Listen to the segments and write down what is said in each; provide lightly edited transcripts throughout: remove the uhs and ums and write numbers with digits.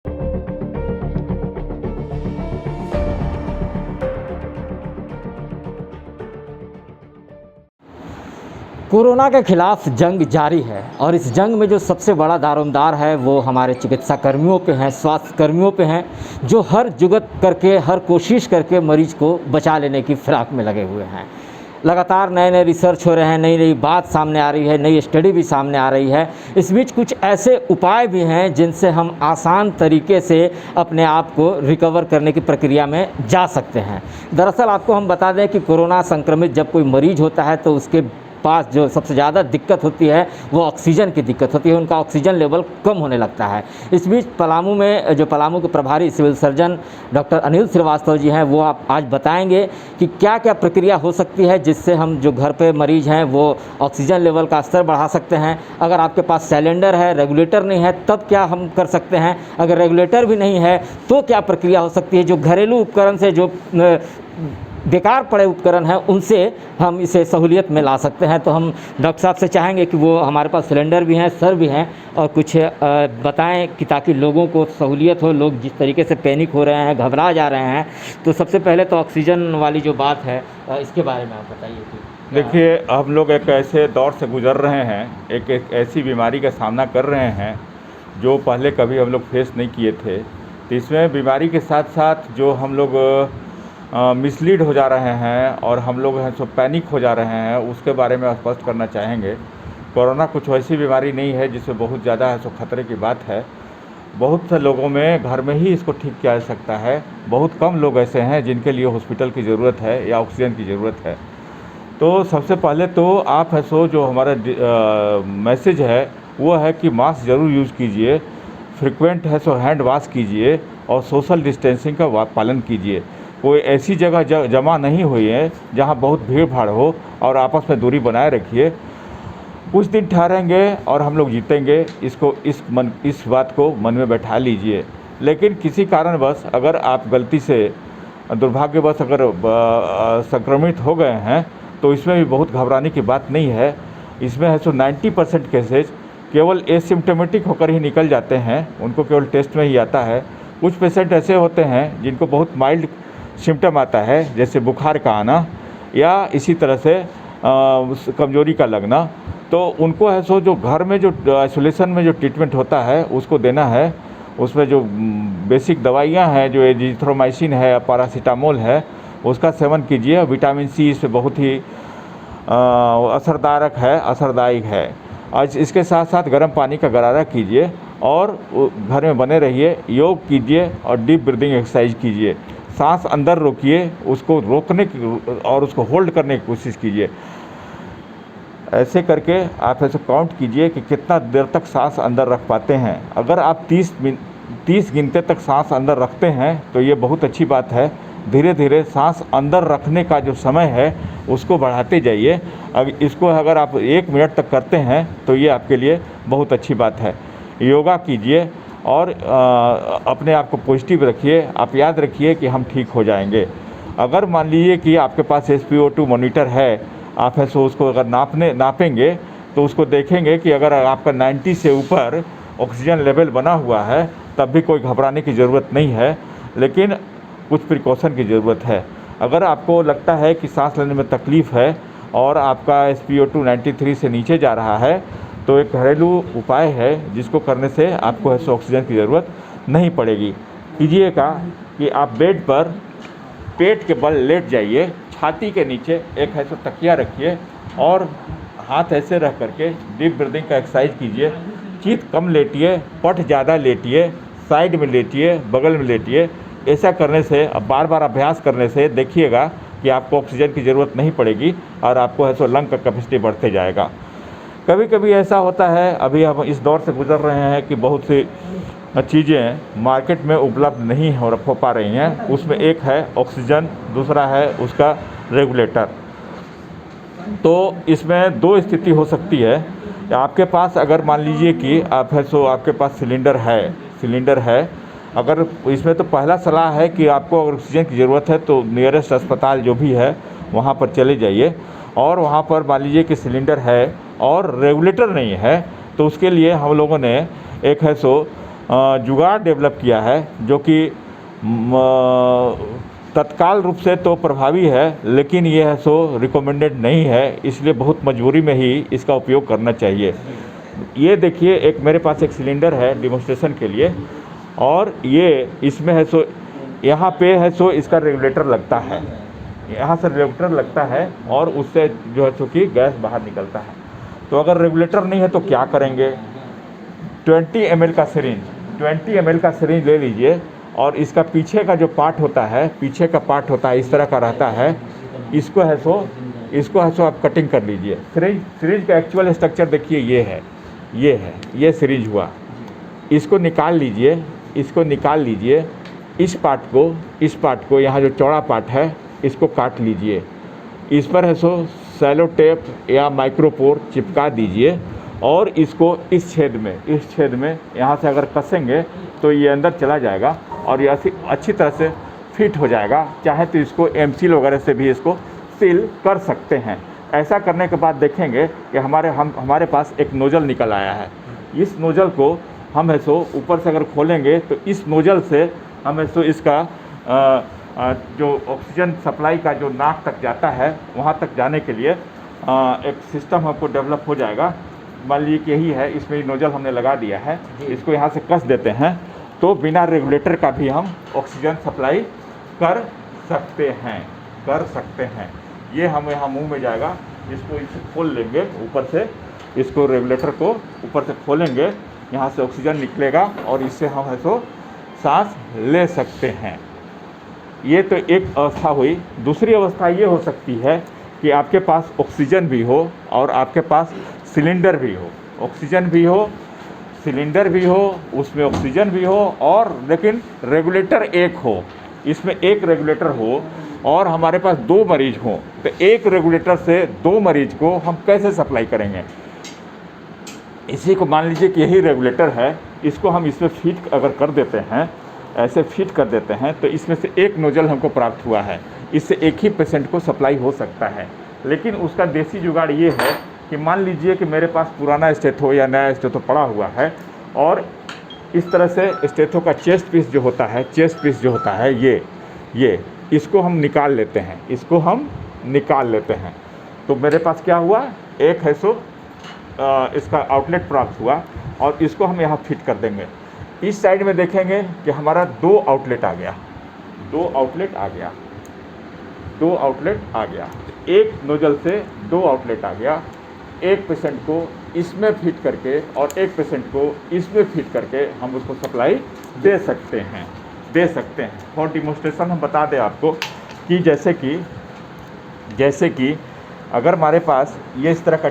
Corona के खिलाफ जंग जारी है और इस जंग में जो सबसे बड़ा दारोमदार है वो हमारे चिकित्सा कर्मियों पे हैं, स्वास्थ्य कर्मियों पे हैं, जो हर जुगत करके, हर कोशिश करके मरीज को बचा लेने की फिराक में लगे हुए हैं। लगातार नए नए रिसर्च हो रहे हैं, नई नई बात सामने आ रही है, नई स्टडी भी सामने आ रही है। इस बीच कुछ ऐसे उपाय भी हैं जिनसे हम आसान तरीके से अपने आप को रिकवर करने की प्रक्रिया में जा सकते हैं। दरअसल आपको हम बता दें कि कोरोना संक्रमित जब कोई मरीज होता है तो उसके पास जो सबसे ज़्यादा दिक्कत होती है वो ऑक्सीजन की दिक्कत होती है, उनका ऑक्सीजन लेवल कम होने लगता है। इस बीच पलामू के प्रभारी civil surgeon doctor Anil Shrivastava ji हैं, वो आप आज बताएंगे कि क्या क्या प्रक्रिया हो सकती है जिससे हम जो घर पे मरीज हैं वो ऑक्सीजन लेवल का स्तर बढ़ा सकते हैं। अगर आपके पास सिलेंडर है, रेगुलेटर नहीं है, तब क्या हम कर सकते हैं। अगर रेगुलेटर भी नहीं है तो क्या प्रक्रिया हो सकती है। जो घरेलू उपकरण से जो बेकार पड़े उपकरण हैं उनसे हम इसे सहूलियत में ला सकते हैं। तो हम डॉक्टर साहब से चाहेंगे कि वो हमारे पास सिलेंडर भी हैं, सर भी हैं, और कुछ बताएं कि ताकि लोगों को सहूलियत हो। लोग जिस तरीके से पैनिक हो रहे हैं, घबरा जा रहे हैं, तो सबसे पहले तो ऑक्सीजन वाली जो बात है इसके बारे में आप बताइए कि देखिए, हम लोग एक ऐसे दौर से गुजर रहे हैं, एक ऐसी बीमारी का सामना कर रहे हैं जो पहले कभी हम लोग फेस नहीं किए थे। तो इसमें बीमारी के साथ साथ जो हम लोग मिसलीड हो जा रहे हैं और हम लोग हैं सो पैनिक हो जा रहे हैं, उसके बारे में स्पष्ट करना चाहेंगे। कोरोना कुछ वैसी बीमारी नहीं है जिसमें बहुत ज़्यादा है सो खतरे की बात है। बहुत से लोगों में घर में ही इसको ठीक किया जा सकता है। बहुत कम लोग ऐसे हैं जिनके लिए हॉस्पिटल की ज़रूरत है या ऑक्सीजन की ज़रूरत है। तो सबसे पहले तो आप है सो जो हमारा मैसेज है वो है कि मास्क ज़रूर यूज़ कीजिए, फ्रिक्वेंट है सो हैंड वॉश कीजिए और सोशल डिस्टेंसिंग का पालन कीजिए। कोई ऐसी जगह जमा नहीं हुई है जहां बहुत भीड़ भाड़ हो, और आपस में दूरी बनाए रखिए। कुछ दिन ठहरेंगे और हम लोग जीतेंगे, इस बात को मन में बैठा लीजिए। लेकिन किसी कारणवश अगर आप गलती से दुर्भाग्यवश अगर संक्रमित हो गए हैं तो इसमें भी बहुत घबराने की बात नहीं है। इसमें है सो 90% केसेज केवल एसिम्प्टोमेटिक होकर ही निकल जाते हैं, उनको केवल टेस्ट में ही आता है। कुछ पेशेंट ऐसे होते हैं जिनको बहुत माइल्ड सिम्टम आता है, जैसे बुखार का आना या इसी तरह से कमजोरी का लगना, तो उनको है सो जो घर में जो आइसोलेशन में जो ट्रीटमेंट होता है उसको देना है। उसमें जो बेसिक दवाइयाँ हैं, जो एजिथ्रोमाइसिन है या पैरासीटामोल है, उसका सेवन कीजिए। विटामिन सी इससे बहुत ही असरदायक है। आज इसके साथ साथ गर्म पानी का गरारा कीजिए और घर में बने रहिए, योग कीजिए और डीप ब्रीदिंग एक्सरसाइज कीजिए। सांस अंदर रोकिए, उसको रोकने की और उसको होल्ड करने की कोशिश कीजिए। ऐसे करके आप ऐसे काउंट कीजिए कि कितना देर तक सांस अंदर रख पाते हैं। अगर आप 30 गिनते तक सांस अंदर रखते हैं तो ये बहुत अच्छी बात है। धीरे धीरे सांस अंदर रखने का जो समय है उसको बढ़ाते जाइए। इसको अगर आप 1 मिनट तक करते हैं तो ये आपके लिए बहुत अच्छी बात है। योगा कीजिए और अपने आप को पॉजिटिव रखिए। आप याद रखिए कि हम ठीक हो जाएंगे। अगर मान लीजिए कि आपके पास SpO2 मॉनिटर है, आप ऐसे उसको अगर नापेंगे तो उसको देखेंगे कि अगर आपका 90 से ऊपर ऑक्सीजन लेवल बना हुआ है तब भी कोई घबराने की ज़रूरत नहीं है, लेकिन कुछ प्रिकॉशन की ज़रूरत है। अगर आपको लगता है कि सांस लेने में तकलीफ़ है और आपका SpO2 93 से नीचे जा रहा है तो एक घरेलू उपाय है जिसको करने से आपको ऐसे ऑक्सीजन की ज़रूरत नहीं पड़ेगी। कीजिएगा कि आप बेड पर पेट के बल लेट जाइए, छाती के नीचे एक ऐसा तकिया रखिए और हाथ ऐसे रख करके डीप ब्रीदिंग का एक्सरसाइज कीजिए। चित कम लेटिए, पट ज़्यादा लेटिए, साइड में लेटिए, बगल में लेटिए। ऐसा करने से, अब बार बार अभ्यास करने से देखिएगा कि आपको ऑक्सीजन की ज़रूरत नहीं पड़ेगी और आपको है सो लंग का कैपेसिटी बढ़ते जाएगा। कभी कभी ऐसा होता है, अभी हम इस दौर से गुजर रहे हैं कि बहुत सी चीज़ें मार्केट में उपलब्ध नहीं हो पा रही हैं। उसमें एक है ऑक्सीजन, दूसरा है उसका रेगुलेटर। तो इसमें 2 स्थिति हो सकती है। आपके पास अगर मान लीजिए कि आप है सो आपके पास सिलेंडर है, अगर इसमें तो पहला सलाह है कि आपको अगर ऑक्सीजन की ज़रूरत है तो नियरेस्ट अस्पताल जो भी है वहाँ पर चले जाइए। और वहाँ पर मान लीजिए कि सिलेंडर है और रेगुलेटर नहीं है तो उसके लिए हम लोगों ने एक है सो जुगाड़ डेवलप किया है जो कि तत्काल रूप से तो प्रभावी है, लेकिन ये है सो रिकमेंडेड नहीं है, इसलिए बहुत मजबूरी में ही इसका उपयोग करना चाहिए। ये देखिए, एक मेरे पास एक सिलेंडर है डिमोन्स्ट्रेशन के लिए, और ये इसमें है सो यहाँ पे है सो इसका रेगुलेटर लगता है, यहाँ से रेगुलेटर लगता है और उससे जो है सो कि गैस बाहर निकलता है। तो अगर रेगुलेटर नहीं है तो क्या करेंगे? 20 ml का सिरिंज, 20 ml का सिरिंज ले लीजिए, और इसका पीछे का जो पार्ट होता है, पीछे का पार्ट होता है इस तरह का रहता है, इसको है सो आप कटिंग कर लीजिए। सिरिंज का एक्चुअल स्ट्रक्चर देखिए, ये सिरिंज हुआ। इसको निकाल लीजिए, इस पार्ट को यहाँ जो चौड़ा पार्ट है इसको काट लीजिए, इस पर है सो सैलो टेप या माइक्रोपोर चिपका दीजिए, और इसको इस छेद में यहाँ से अगर कसेंगे तो ये अंदर चला जाएगा और ये अच्छी तरह से फिट हो जाएगा। चाहे तो इसको एमसील वगैरह से भी इसको सील कर सकते हैं। ऐसा करने के बाद देखेंगे कि हमारे पास एक नोजल निकल आया है। इस नोजल को हम है सो ऊपर से अगर खोलेंगे तो इस नोजल से हम है सो इसका जो ऑक्सीजन सप्लाई का जो नाक तक जाता है, वहाँ तक जाने के लिए एक सिस्टम हमको डेवलप हो जाएगा। मान लीजिए कि यही है, इसमें नोजल हमने लगा दिया है, इसको यहाँ से कस देते हैं तो बिना रेगुलेटर का भी हम ऑक्सीजन सप्लाई कर सकते हैं। ये हम यहाँ मुंह में जाएगा, इसको इसे खोल लेंगे ऊपर से, इसको रेगुलेटर को ऊपर से खोलेंगे, यहाँ से ऑक्सीजन निकलेगा और इससे हम है सो सांस ले सकते हैं। ये तो एक अवस्था हुई। दूसरी अवस्था ये हो सकती है कि आपके पास ऑक्सीजन भी हो और आपके पास सिलेंडर भी हो, ऑक्सीजन भी हो, सिलेंडर भी हो, उसमें ऑक्सीजन भी हो, और लेकिन रेगुलेटर एक हो, इसमें एक रेगुलेटर हो और हमारे पास 2 मरीज हों, तो एक रेगुलेटर से 2 मरीज को हम कैसे सप्लाई करेंगे? इसी को मान लीजिए कि यही रेगुलेटर है, इसको हम इसमें फिट अगर कर देते हैं, ऐसे फिट कर देते हैं, तो इसमें से एक नोजल हमको प्राप्त हुआ है, इससे एक ही पेशेंट को सप्लाई हो सकता है। लेकिन उसका देसी जुगाड़ ये है कि मान लीजिए कि मेरे पास पुराना स्टेथो या नया स्टेथो पड़ा हुआ है, और इस तरह से स्टेथो का चेस्ट पीस जो होता है, ये इसको हम निकाल लेते हैं, तो मेरे पास क्या हुआ? एक है सो इसका आउटलेट प्राप्त हुआ, और इसको हम यहाँ फिट कर देंगे। इस साइड में देखेंगे कि हमारा 2 आउटलेट आ गया, 2 आउटलेट आ गया, एक नोजल से 2 आउटलेट आ गया। एक पेशेंट को इसमें फिट करके और एक पेशेंट को इसमें फिट करके हम उसको सप्लाई दे सकते हैं। फॉर डिमोन्स्ट्रेशन हम बता दें आपको कि जैसे कि अगर हमारे पास ये इस तरह का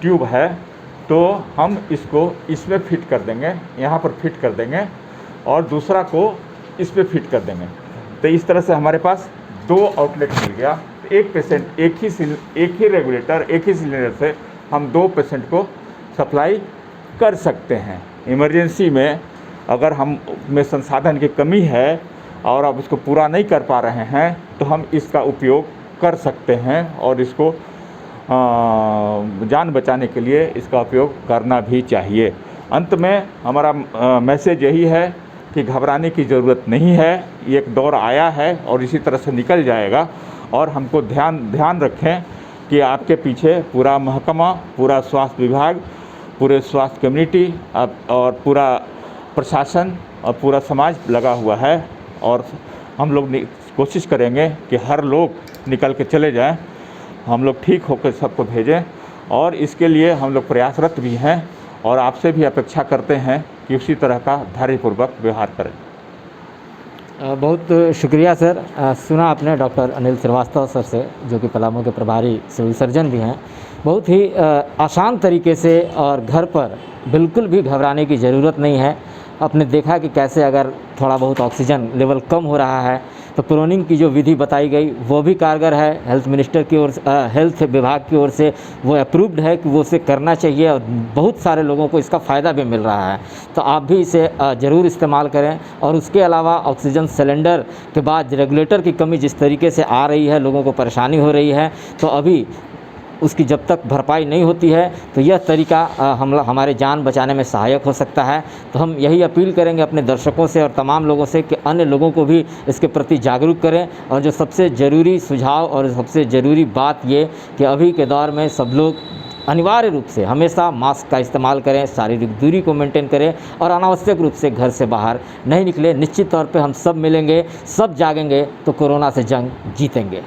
ट्यूब है, तो हम इसको इसमें फिट कर देंगे, यहाँ पर फिट कर देंगे, और दूसरा को इस पर फिट कर देंगे। तो इस तरह से हमारे पास 2 आउटलेट मिल गया। एक पेशेंट एक ही रेगुलेटर, एक ही सिलेंडर से हम 2 पेशेंट को सप्लाई कर सकते हैं। इमरजेंसी में अगर हम में संसाधन की कमी है और आप उसको पूरा नहीं कर पा रहे हैं, तो हम इसका उपयोग कर सकते हैं, और इसको जान बचाने के लिए इसका उपयोग करना भी चाहिए। अंत में हमारा मैसेज यही है कि घबराने की ज़रूरत नहीं है। ये एक दौर आया है और इसी तरह से निकल जाएगा, और हमको ध्यान रखें कि आपके पीछे पूरा महकमा, पूरा स्वास्थ्य विभाग, पूरे स्वास्थ्य कम्युनिटी और पूरा प्रशासन और पूरा समाज लगा हुआ है, और हम लोग कोशिश करेंगे कि हर लोग निकल के चले जाएं, हम लोग ठीक होकर सबको भेजें, और इसके लिए हम लोग प्रयासरत भी हैं, और आपसे भी अपेक्षा करते हैं कि उसी तरह का धैर्यपूर्वक व्यवहार करें। बहुत शुक्रिया सर। सुना आपने डॉक्टर अनिल श्रीवास्तव सर से, जो कि पलामू के प्रभारी सिविल सर्जन भी हैं। बहुत ही आसान तरीके से और घर पर बिल्कुल भी घबराने की ज़रूरत नहीं है। आपने देखा कि कैसे अगर थोड़ा बहुत ऑक्सीजन लेवल कम हो रहा है तो प्रोनिंग की जो विधि बताई गई वो भी कारगर है। हेल्थ मिनिस्टर की ओर, हेल्थ विभाग की ओर से वो अप्रूव्ड है कि वो उसे करना चाहिए, और बहुत सारे लोगों को इसका फ़ायदा भी मिल रहा है। तो आप भी इसे ज़रूर इस्तेमाल करें। और उसके अलावा ऑक्सीजन सिलेंडर के बाद रेगुलेटर की कमी जिस तरीके से आ रही है, लोगों को परेशानी हो रही है, तो अभी उसकी जब तक भरपाई नहीं होती है तो यह तरीका हमारे जान बचाने में सहायक हो सकता है। तो हम यही अपील करेंगे अपने दर्शकों से और तमाम लोगों से कि अन्य लोगों को भी इसके प्रति जागरूक करें। और जो सबसे ज़रूरी सुझाव और सबसे ज़रूरी बात ये कि अभी के दौर में सब लोग अनिवार्य रूप से हमेशा मास्क का इस्तेमाल करें, शारीरिक दूरी को मेंटेन करें और अनावश्यक रूप से घर से बाहर नहीं निकलें। निश्चित तौर पे हम सब मिलेंगे, सब जागेंगे तो कोरोना से जंग जीतेंगे।